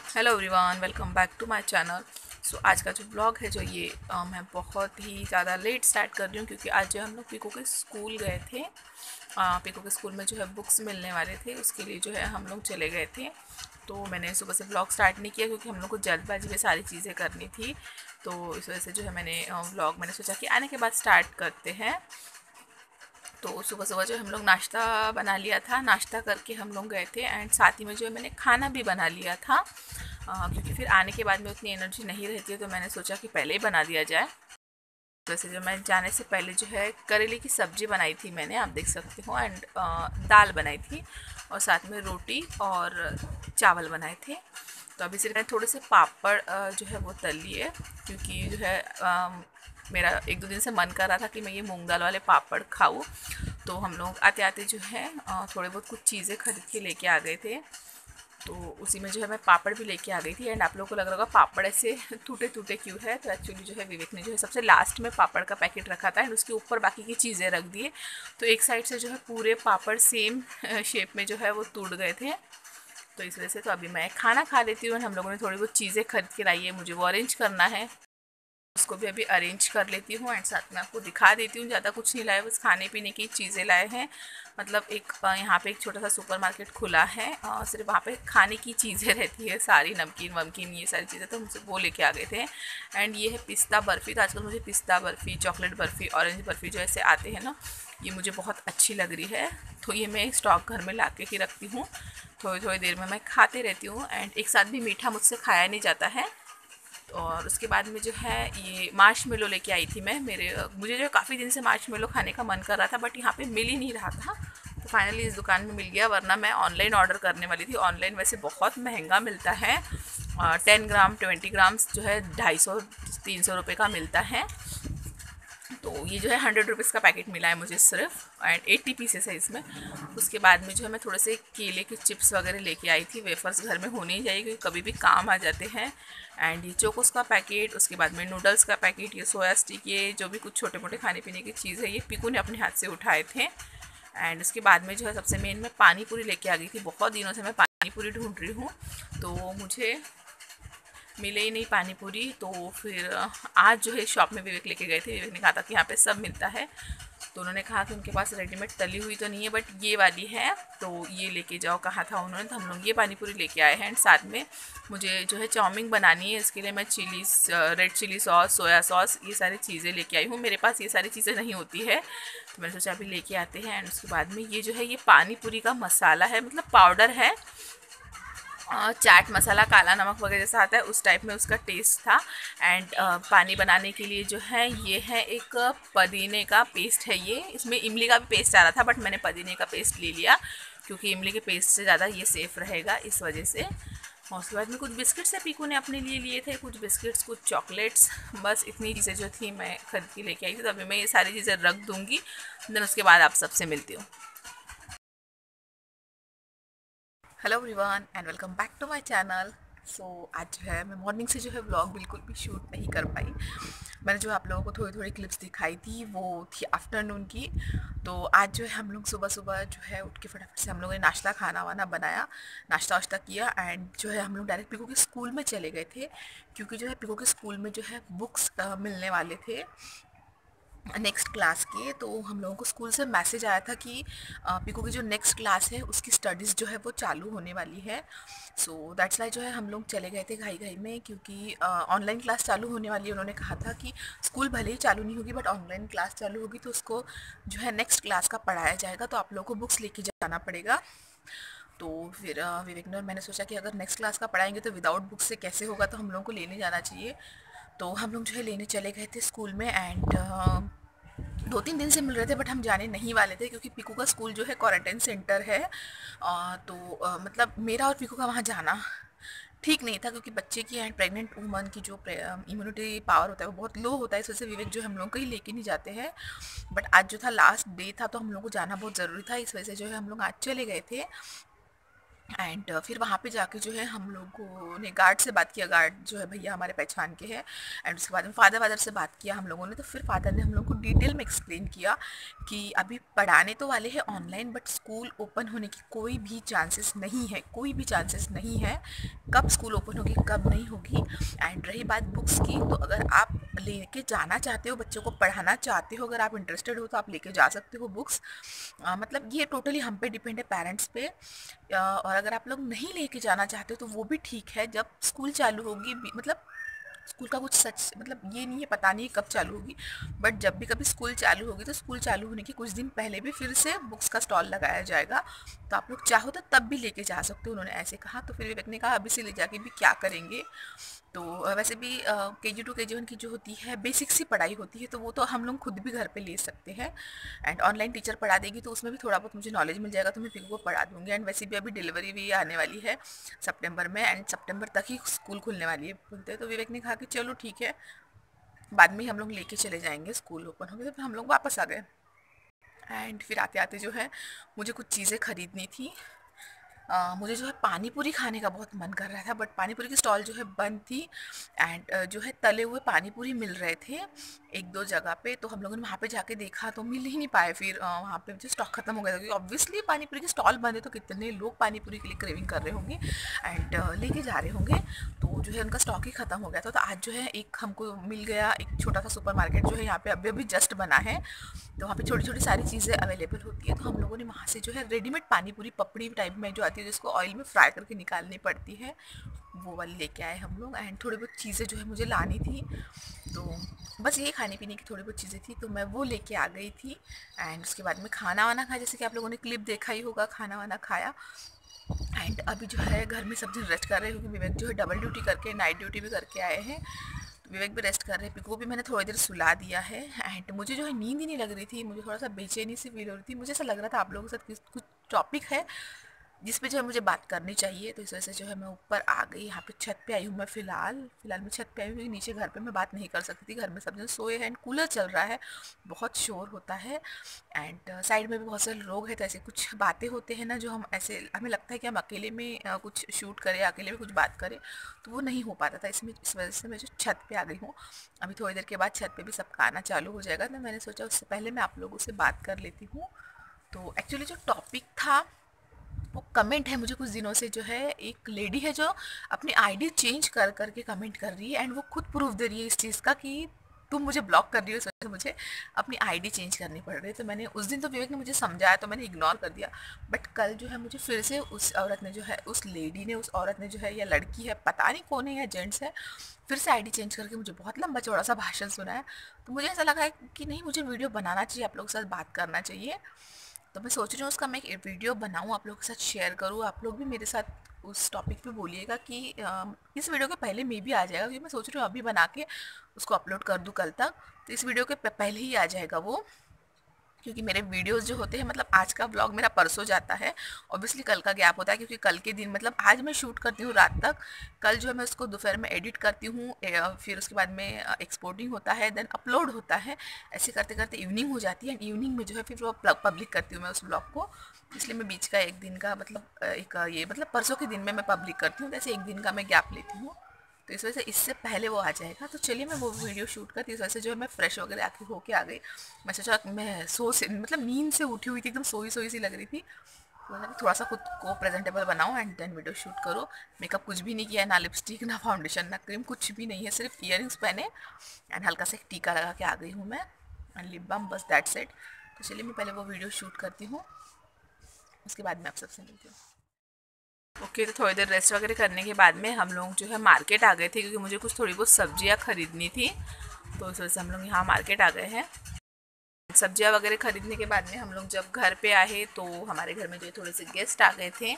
Hello everyone, welcome back to my channel. So आज का जो ब्लॉग है जो ये मैं बहुत ही ज़्यादा लेट स्टार्ट कर रही हूँ क्योंकि आज जो हम लोग पीको के स्कूल गए थे। पीको के स्कूल में जो है बुक्स मिलने वाले थे, उसके लिए जो है हम लोग चले गए थे। तो मैंने सुबह से ब्लॉग स्टार्ट नहीं किया क्योंकि हम लोग को जल्दबाजी में सारी चीज़ें करनी थी। तो इस वजह से जो है मैंने सोचा कि आने के बाद स्टार्ट करते हैं। तो सुबह सुबह जो हम लोग नाश्ता बना लिया था, नाश्ता करके हम लोग गए थे एंड साथ ही में जो है मैंने खाना भी बना लिया था। क्योंकि फिर आने के बाद में उतनी एनर्जी नहीं रहती है, तो मैंने सोचा कि पहले ही बना दिया जाए। वैसे जो मैं जाने से पहले जो है करेले की सब्ज़ी बनाई थी मैंने, आप देख सकते हो, एंड दाल बनाई थी और साथ में रोटी और चावल बनाए थे। तो अभी सिर्फ मैंने थोड़े से पापड़ जो है वो तल लिए क्योंकि जो है मेरा एक दो दिन से मन कर रहा था कि मैं ये मूंग दाल वाले पापड़ खाऊं। तो हम लोग आते आते जो है थोड़े बहुत कुछ चीज़ें खरीद के लेके आ गए थे। तो उसी में जो है मैं पापड़ भी लेके आ गई थी एंड आप लोगों को लग रहा होगा पापड़ ऐसे टूटे टूटे क्यों है। तो एक्चुअली जो है विवेक ने जो है सबसे लास्ट में पापड़ का पैकेट रखा था एंड उसके ऊपर बाकी की चीज़ें रख दिए। तो एक साइड से जो है पूरे पापड़ सेम शेप में जो है वो टूट गए थे। तो इस वजह से तो अभी मैं खाना खा लेती हूँ। हम लोगों ने थोड़ी बहुत चीज़ें खरीद के लाई है, मुझे वो अरेंज करना है, उसको भी अभी अरेंज कर लेती हूँ एंड साथ में आपको दिखा देती हूँ। ज़्यादा कुछ नहीं लाए, बस खाने पीने की चीज़ें लाए हैं। मतलब एक यहाँ पे एक छोटा सा सुपरमार्केट खुला है, सिर्फ वहाँ पे खाने की चीज़ें रहती है सारी, नमकीन वमकीन ये सारी चीज़ें, तो हमसे वो लेके आ गए थे। एंड ये है पिस्ता बर्फ़ी। तो आजकल मुझे पिस्ता बर्फ़ी, चॉकलेट बर्फ़ी, ऑरेंज बर्फ़ी जो ऐसे आते हैं ना, ये मुझे बहुत अच्छी लग रही है। तो ये मैं स्टॉक घर में ला के ही रखती हूँ, थोड़ी थोड़ी देर में मैं खाते रहती हूँ एंड एक साथ भी मीठा मुझसे खाया नहीं जाता है। और उसके बाद में जो है ये मार्शमेलो लेके आई थी मैं। मुझे जो काफ़ी दिन से मार्शमेलो खाने का मन कर रहा था बट यहाँ पे मिल ही नहीं रहा था। तो फाइनली इस दुकान में मिल गया, वरना मैं ऑनलाइन ऑर्डर करने वाली थी। ऑनलाइन वैसे बहुत महंगा मिलता है, 10 ग्राम 20 ग्राम्स जो है 250-300 रुपये का मिलता है। तो ये जो है 100 रुपीज़ का पैकेट मिला है मुझे सिर्फ एंड 80 पीसेस है इसमें। उसके बाद में जो है मैं थोड़े से केले के चिप्स वगैरह लेके आई थी। वेफर्स घर में होने ही चाहिए क्योंकि कभी भी काम आ जाते हैं। एंड ये चोकोस का पैकेट, उसके बाद में नूडल्स का पैकेट, ये सोया स्टिक, ये जो भी कुछ छोटे मोटे खाने पीने की चीज़ है ये पीकू ने अपने हाथ से उठाए थे। एंड उसके बाद में जो है सबसे मेन मैं पानी पूरी लेके आ गई थी। बहुत दिनों से मैं पानी पूरी ढूंढ रही हूँ, तो मुझे मिले ही नहीं पानी पूरी। तो फिर आज जो है शॉप में विवेक लेके गए थे। विवेक ने कहा था कि यहाँ पे सब मिलता है, तो उन्होंने कहा कि उनके पास रेडीमेड तली हुई तो नहीं है बट ये वाली है, तो ये लेके जाओ कहा था उन्होंने। तो हम लोग ये पानी पूरी लेके आए हैं एंड साथ में मुझे जो है चाउमीन बनानी है, इसके लिए मैं chilli, red chilli sauce, soya sauce, ये सारी चीज़ें लेके आई हूँ। मेरे पास ये सारी चीज़ें नहीं होती है, तो मैंने सोचा अभी लेके आते हैं। एंड उसके बाद में ये जो है ये पानी पूरी का मसाला है, मतलब पाउडर है। चाट मसाला, काला नमक वगैरह जैसा आता है उस टाइप में उसका टेस्ट था। एंड पानी बनाने के लिए जो है ये है एक पुदीने का पेस्ट है। ये इसमें इमली का भी पेस्ट आ रहा था बट मैंने पुदीने का पेस्ट ले लिया क्योंकि इमली के पेस्ट से ज़्यादा ये सेफ़ रहेगा इस वजह से। और उसके बाद में कुछ बिस्किट्स है पीकू ने अपने लिए लिए थे, कुछ बिस्किट्स, कुछ चॉकलेट्स, बस इतनी चीज़ें जो थी मैं खरीद के लेके आई थी। तो अभी मैं ये सारी चीज़ें रख दूँगी, देन उसके बाद आप सबसे मिलती हूँ। Hello everyone and welcome back to my channel. So आज जो है मैं मॉर्निंग से जो है व्लॉग बिल्कुल भी शूट नहीं कर पाई। मैंने जो आप लोगों को थोड़ी थोड़ी क्लिप्स दिखाई थी वो थी आफ्टरनून की। तो आज जो है हम लोग सुबह सुबह जो है उठ के फटाफट से हम लोगों ने नाश्ता खाना वाना बनाया, नाश्ता वाश्ता किया एंड जो है हम लोग डायरेक्ट पीकू के स्कूल में चले गए थे क्योंकि जो है पीकू के स्कूल में जो है बुक्स मिलने वाले थे नेक्स्ट क्लास के। तो हम लोगों को स्कूल से मैसेज आया था कि पीकू की जो नेक्स्ट क्लास है उसकी स्टडीज़ जो है वो चालू होने वाली है। सो दैट्स वाई जो है हम लोग चले गए थे घाई घाई में क्योंकि ऑनलाइन क्लास चालू होने वाली है। उन्होंने कहा था कि स्कूल भले ही चालू नहीं होगी बट ऑनलाइन क्लास चालू होगी तो उसको जो है नेक्स्ट क्लास का पढ़ाया जाएगा, तो आप लोगों को बुक्स लेके जाना पड़ेगा। तो फिर विवेक ने और मैंने सोचा कि अगर नेक्स्ट क्लास का पढ़ाएंगे तो विदाउट बुक्स से कैसे होगा, तो हम लोगों को लेने जाना चाहिए। तो हम लोग जो है लेने चले गए थे स्कूल में एंड 2-3 दिन से मिल रहे थे बट हम जाने नहीं वाले थे क्योंकि पीकू का स्कूल जो है क्वारंटाइन सेंटर है। तो मतलब मेरा और पीकू का वहाँ जाना ठीक नहीं था क्योंकि बच्चे की एंड प्रेग्नेंट वुमन की जो इम्यूनिटी पावर होता है वो बहुत लो होता है। इस वजह से विवेक जो हम लोग कहीं लेके नहीं जाते हैं। बट आज जो था लास्ट डे था तो हम लोग को जाना बहुत ज़रूरी था, इस वजह से जो है हम लोग आज चले गए थे। एंड फिर वहाँ पे जाके जो है हम लोगों ने गार्ड से बात किया, गार्ड जो है भैया हमारे पहचान के हैं। एंड उसके बाद में फादर से बात किया हम लोगों ने, तो फिर फादर ने हम लोग को डिटेल में एक्सप्लेन किया कि अभी पढ़ाने तो वाले हैं ऑनलाइन, बट स्कूल ओपन होने की कोई भी चांसेस नहीं है, कोई भी चांसेस नहीं है। कब स्कूल ओपन होगी कब नहीं होगी। एंड रही बात बुक्स की, तो अगर आप लेके जाना चाहते हो, बच्चों को पढ़ाना चाहते हो, अगर आप इंटरेस्टेड हो तो आप लेके जा सकते हो बुक्स। मतलब ये टोटली हम पे डिपेंड है, पेरेंट्स पे। और अगर आप लोग नहीं लेके जाना चाहते हो तो वो भी ठीक है, जब स्कूल चालू होगी मतलब स्कूल का कुछ सच मतलब ये नहीं है, पता नहीं कब चालू होगी, बट जब भी कभी स्कूल चालू होगी तो स्कूल चालू होने के कुछ दिन पहले भी फिर से बुक्स का स्टॉल लगाया जाएगा, तो आप लोग चाहो तो तब भी लेके जा सकते हो, उन्होंने ऐसे कहा। तो फिर विवेक ने कहा अभी से ले जाके भी क्या करेंगे। तो वैसे भी KG 2 KG 1 की जो होती है बेसिक सी पढ़ाई होती है, तो वो तो हम लोग खुद भी घर पे ले सकते हैं। एंड ऑनलाइन टीचर पढ़ा देगी तो उसमें भी थोड़ा बहुत मुझे नॉलेज मिल जाएगा, तो मैं पिकू को पढ़ा दूँगी। एंड वैसे भी अभी डिलीवरी भी आने वाली है सितंबर में, एंड सितंबर तक ही स्कूल खुलने वाली है बोलते हैं। तो विवेक ने कहा कि चलो ठीक है, बाद में ही हम लोग लेके चले जाएंगे, स्कूल ओपन हो गए। तो फिर हम लोग वापस आ गए। एंड फिर आते आते जो है मुझे कुछ चीज़ें खरीदनी थी। मुझे जो है पानी पूरी खाने का बहुत मन कर रहा था, बट पानी पूरी की स्टॉल जो है बंद थी। एंड जो है तले हुए पानी पूरी मिल रहे थे एक दो जगह पे, तो हम लोगों ने वहाँ पे जाके देखा तो मिल ही नहीं पाए। फिर वहाँ पे जो स्टॉक खत्म हो गया था, क्योंकि ऑब्वियसली पानी पूरी की स्टॉल बंद है तो कितने लोग पानी पूरी के लिए क्रेविंग कर रहे होंगे एंड लेके जा रहे होंगे। तो जो है उनका स्टॉक ही ख़त्म हो गया था। तो आज जो है एक हमको मिल गया, एक छोटा सा सुपर मार्केट जो है यहाँ पे अभी अभी जस्ट बना है, तो वहाँ पे छोटी छोटी सारी चीज़ें अवेलेबल होती है। तो हम लोगों ने वहाँ से जो है रेडीमेड पानी पूरी पपड़ी टाइप में जो आती है, जिसको ऑयल में फ्राई करके निकालनी पड़ती है, वो वाली लेके आए हम लोग। एंड थोड़ी बहुत चीज़ें जो है मुझे लानी थी, तो बस ये खाने पीने की थोड़ी बहुत चीज़ें थी, तो मैं वो लेके आ गई थी। एंड उसके बाद में खाना वाना खाया, जैसे कि आप लोगों ने क्लिप देखा ही होगा, खाना वाना खाया। एंड अभी जो है घर में सब दिन रेस्ट कर रहे हैं, क्योंकि विवेक जो है डबल ड्यूटी करके नाइट ड्यूटी भी करके आए हैं, तो विवेक भी रेस्ट कर रहे हैं। पिकू को भी मैंने थोड़ी देर सुला दिया है। एंड मुझे जो है नींद ही नहीं लग रही थी, मुझे थोड़ा सा बेचैनी सी फील हो रही थी। मुझे ऐसा लग रहा था आप लोगों के साथ कुछ टॉपिक है जिस पे जो है मुझे बात करनी चाहिए, तो इस वजह से जो है मैं ऊपर आ गई। यहाँ पे छत पे आई हूँ मैं फ़िलहाल मैं छत पे आई हूँ, क्योंकि नीचे घर पे मैं बात नहीं कर सकती थी, घर में सब जन सोए हैं एंड कूलर चल रहा है, बहुत शोर होता है। एंड साइड में भी बहुत सारे लोग हैं, तो ऐसे कुछ बातें होते हैं ना, जो हम ऐसे हमें लगता है कि हम अकेले में कुछ शूट करें, अकेले में कुछ बात करें, तो वो नहीं हो पाता था। इसमें इस वजह से मैं जो छत पे आ गई हूँ। अभी थोड़ी देर के बाद छत पे भी सबका आना चालू हो जाएगा, तो मैंने सोचा उससे पहले मैं आप लोगों से बात कर लेती हूँ। तो एक्चुअली जो टॉपिक था वो कमेंट है, मुझे कुछ दिनों से जो है एक लेडी है जो अपनी आईडी चेंज कर करके कमेंट कर रही है, एंड वो खुद प्रूफ दे रही है इस चीज़ का कि तुम मुझे ब्लॉक कर रही हो, इस वजह से मुझे अपनी आईडी चेंज करनी पड़ रही है। तो मैंने उस दिन तो विवेक ने मुझे समझाया तो मैंने इग्नोर कर दिया, बट कल जो है मुझे फिर से उस औरत ने जो है, उस लेडी ने, उस औरत ने जो है, या लड़की है पता नहीं कौन है या जेंट्स है, फिर से आईडी चेंज करके मुझे बहुत लंबा चौड़ा सा भाषण सुनाया। तो मुझे ऐसा लगा है कि नहीं, मुझे वीडियो बनाना चाहिए, आप लोगों के साथ बात करना चाहिए। तो मैं सोच रही हूँ उसका मैं एक वीडियो बनाऊँ, आप लोगों के साथ शेयर करूँ, आप लोग भी मेरे साथ उस टॉपिक पे बोलिएगा कि इस वीडियो के पहले मे भी आ जाएगा, क्योंकि मैं सोच रही हूँ अभी बना के उसको अपलोड कर दूँ कल तक, तो इस वीडियो के पहले ही आ जाएगा वो। क्योंकि मेरे वीडियोस जो होते हैं, मतलब आज का ब्लॉग मेरा परसों जाता है, ऑब्वियसली कल का गैप होता है, क्योंकि कल के दिन मतलब आज मैं शूट करती हूँ रात तक, कल जो है मैं उसको दोपहर में एडिट करती हूँ, फिर उसके बाद में एक्सपोर्टिंग होता है, देन अपलोड होता है, ऐसे करते करते इवनिंग हो जाती है। एंड इवनिंग में जो है फिर वो पब्लिक करती हूँ मैं उस ब्लॉग को, इसलिए मैं बीच का एक दिन का मतलब एक ये मतलब परसों के दिन में मैं पब्लिक करती हूँ, जैसे एक दिन का मैं गैप लेती हूँ, तो इस वजह से इससे पहले वो आ जाएगा। तो चलिए मैं वो वीडियो शूट करती, इस वजह से जो है मैं फ्रेश वगैरह आके होके आ गई। मैं सोचा मैं सो से मतलब नींद से उठी हुई थी, एकदम सोई सोई सी लग रही थी, तो मैंने थोड़ा सा खुद को प्रेजेंटेबल बनाऊँ एंड देन वीडियो शूट करो। मेकअप कुछ भी नहीं किया है, ना लिपस्टिक, ना फाउंडेशन, ना क्रीम, कुछ भी नहीं है, सिर्फ ईयरिंग्स पहने एंड हल्का सा एक टीका लगा के आ गई हूँ मैं, एंड लिप बाम, बस दैट्स इट। तो चलिए मैं पहले वो वीडियो शूट करती हूँ, उसके बाद मैं आप सबसे मिलती हूँ। ओके, तो थोड़ी देर रेस्ट वगैरह करने के बाद में हम लोग जो है मार्केट आ गए थे, क्योंकि मुझे कुछ थोड़ी बहुत सब्जियां खरीदनी थी, तो इस वजह से हम लोग यहाँ मार्केट आ गए हैं। सब्जियां वगैरह खरीदने के बाद में हम लोग जब घर पे आए, तो हमारे घर में जो है थोड़े से गेस्ट आ गए थे,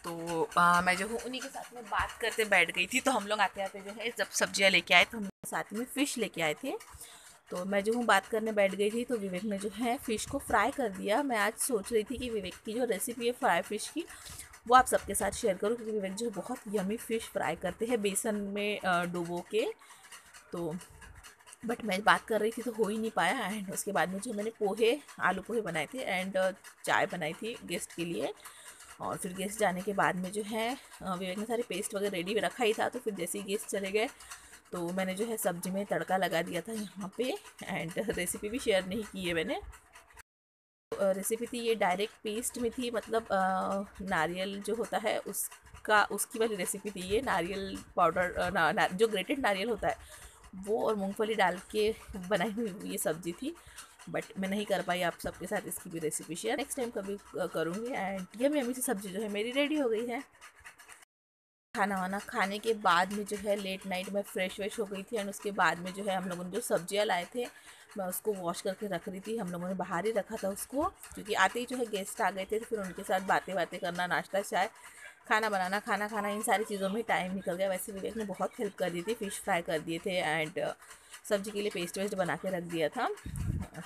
तो मैं जो हूँ उन्हीं के साथ में बात करते बैठ गई थी। तो हम लोग आते आते जो है जब सब्जियाँ लेके आए, तो हम साथ में फ़िश लेके आए थे, तो मैं जो हूँ बात करने बैठ गई थी, तो विवेक ने जो है फ़िश को फ्राई कर दिया। मैं आज सोच रही थी कि विवेक की जो रेसिपी है फ्राई फ़िश की, वो आप सबके साथ शेयर करूँ, क्योंकि विवेक जो है बहुत यमी फ़िश फ्राई करते हैं बेसन में डुबो के। तो बट मैं बात कर रही थी तो हो ही नहीं पाया। एंड उसके बाद में जो मैंने पोहे, आलू पोहे बनाए थे एंड चाय बनाई थी गेस्ट के लिए, और फिर गेस्ट जाने के बाद में जो है विवेक ने सारे पेस्ट वगैरह रेडी रखा ही था, तो फिर जैसे ही गेस्ट चले गए तो मैंने जो है सब्जी में तड़का लगा दिया था यहाँ पे। एंड रेसिपी भी शेयर नहीं की है मैंने। रेसिपी थी ये डायरेक्ट पेस्ट में थी, मतलब नारियल जो होता है उसकी वाली रेसिपी थी ये। नारियल पाउडर जो ग्रेटेड नारियल होता है वो और मूंगफली डाल के बनाई हुई ये सब्ज़ी थी। बट मैं नहीं कर पाई आप सबके साथ इसकी भी रेसिपी शेयर, नेक्स्ट टाइम कभी करूँगी। एंड ये अम्मी सी सब्ज़ी जो है मेरी रेडी हो गई है। खाना वाना खाने के बाद में जो है लेट नाइट में फ्रेश वेश हो गई थी। एंड उसके बाद में जो है हम लोगों ने जो सब्जियां लाए थे मैं उसको वॉश करके रख रही थी। हम लोगों ने बाहर ही रखा था उसको, क्योंकि आते ही जो है गेस्ट आ गए थे, तो फिर उनके साथ बातें बातें करना, नाश्ता चाय, खाना बनाना, खाना खाना, इन सारी चीज़ों में टाइम निकल गया। वैसे विवेक ने बहुत हेल्प कर दी थी, फ़िश फ्राई कर दिए थे एंड सब्जी के लिए पेस्ट वेस्ट बना के रख दिया था,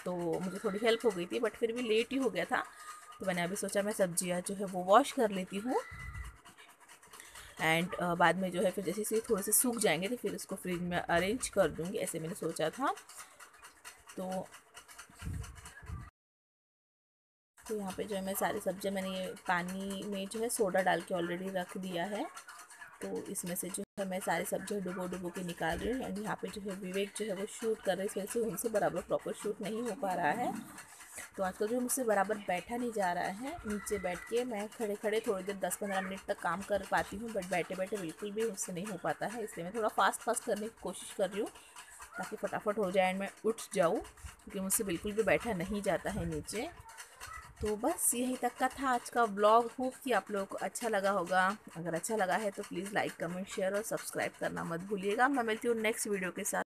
तो मुझे थोड़ी हेल्प हो गई थी। बट फिर भी लेट ही हो गया था, तो मैंने अभी सोचा मैं सब्जियाँ जो है वो वॉश कर लेती हूँ। एंड बाद में जो है फिर जैसे से थोड़े से सूख जाएंगे तो फिर उसको फ्रिज में अरेंज कर दूँगी, ऐसे मैंने सोचा था। तो यहाँ पे जो है मैं सारी सब्जियाँ मैंने ये पानी में जो है सोडा डाल के ऑलरेडी रख दिया है, तो इसमें से जो है मैं सारी सब्जियाँ डुबो डुबो के निकाल रही हूँ। एंड यहाँ पे जो है विवेक जो है वो शूट कर रहे हैं, इस वजह से उनसे बराबर प्रॉपर शूट नहीं हो पा रहा है। तो आजकल जो मुझसे बराबर बैठा नहीं जा रहा है, नीचे बैठ के मैं खड़े खड़े थोड़ी देर 10-15 मिनट तक काम कर पाती हूँ, बट बैठे बैठे बिल्कुल भी मुझसे नहीं हो पाता है। इसलिए मैं थोड़ा फास्ट करने की कोशिश कर रही हूँ ताकि फटाफट हो जाए एंड मैं उठ जाऊँ, क्योंकि मुझसे बिल्कुल भी बैठा नहीं जाता है नीचे। तो बस यहीं तक का था आज का ब्लॉग। होप कि आप लोगों को अच्छा लगा होगा। अगर अच्छा लगा है तो प्लीज़ लाइक कमेंट शेयर और सब्सक्राइब करना मत भूलिएगा। मैं मिलती हूँ नेक्स्ट वीडियो के साथ।